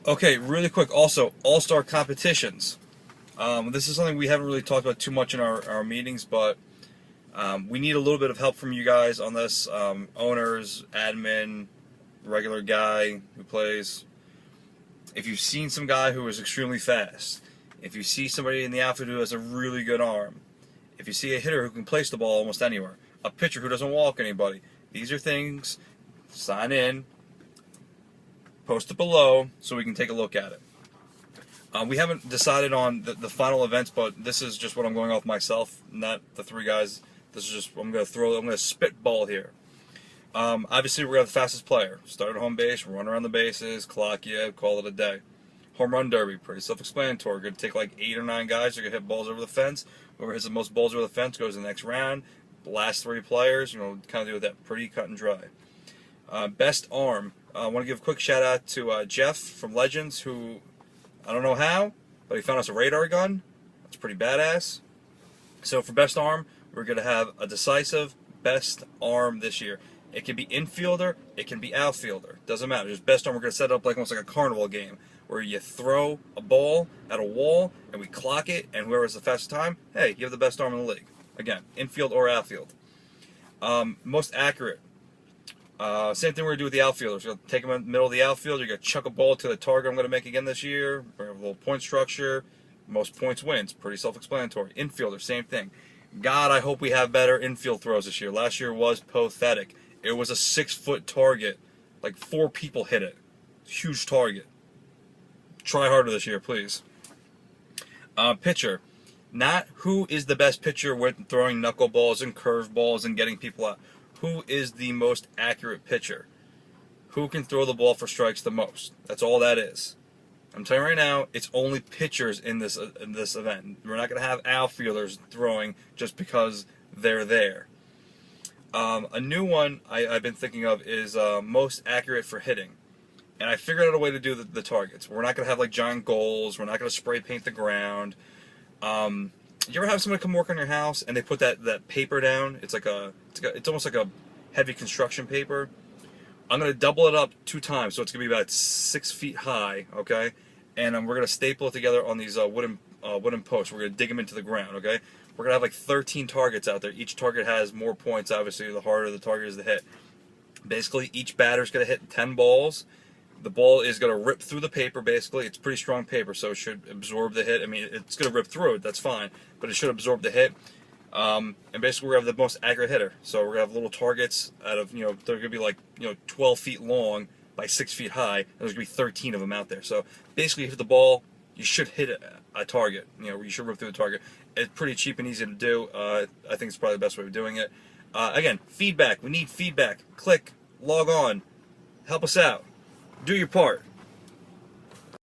Okay, really quick. Also, all-star competitions. This is something we haven't really talked about too much in our meetings, but we need a little bit of help from you guys on this. Owners, admin, regular guy who plays. If you've seen some guy who is extremely fast, if you see somebody in the outfield who has a really good arm, if you see a hitter who can place the ball almost anywhere, a pitcher who doesn't walk anybody, these are things. Sign in, post it below so we can take a look at it. We haven't decided on the final events, but this is just what I'm going off myself, not the three guys. This is just I'm going to spitball here. Obviously, we're going to have the fastest player. Start at home base, run around the bases, clock you, call it a day. Home run derby, pretty self-explanatory. We're going to take like 8 or 9 guys. They're going to hit balls over the fence. Whoever hits the most balls over the fence goes to the next round. The last 3 players, kind of do that pretty cut and dry. Best arm. I want to give a quick shout out to Jeff from Legends, who I don't know how, but he found us a radar gun. That's pretty badass. So for best arm, we're going to have a decisive best arm this year. It can be infielder, it can be outfielder. Doesn't matter. Just best arm. We're going to set it up like almost like a carnival game where you throw a ball at a wall and we clock it, and whoever has the fastest time, hey, you have the best arm in the league. Again, infield or outfield. Most accurate. Same thing we're going to do with the outfielders. We're going to take them in the middle of the outfield. You're going to chuck a ball to the target I'm going to make again this year. We have a little point structure. Most points wins. Pretty self-explanatory. Infielder, same thing. God, I hope we have better infield throws this year. Last year was pathetic. It was a 6-foot target. Like 4 people hit it. Huge target. Try harder this year, please. Pitcher. Not who is the best pitcher with throwing knuckleballs and curveballs and getting people out. Who is the most accurate pitcher? Who can throw the ball for strikes the most? That's all that is. I'm telling you right now, it's only pitchers in this event. We're not going to have outfielders throwing just because they're there. A new one I've been thinking of is most accurate for hitting. And I figured out a way to do the targets. We're not going to have like giant goals. We're not going to spray paint the ground. You ever have somebody come work on your house and they put that paper down? It's almost like a heavy construction paper. I'm going to double it up 2 times, so it's going to be about 6 feet high, okay? And we're going to staple it together on these wooden posts. We're going to dig them into the ground, okay? We're going to have like 13 targets out there. Each target has more points, obviously, the harder the target is to hit. Basically, each batter's going to hit 10 balls. The ball is going to rip through the paper, basically. It's pretty strong paper, so it should absorb the hit. I mean, it's going to rip through it, that's fine, but it should absorb the hit. And basically, we're going to have the most accurate hitter. So we're going to have little targets out of, they're going to be like, 12 feet long by 6 feet high. And there's going to be 13 of them out there. So basically, you hit the ball, you should hit a target. You should rip through the target. It's pretty cheap and easy to do. I think it's probably the best way of doing it. Again, feedback. We need feedback. Click, log on, help us out. Do your part.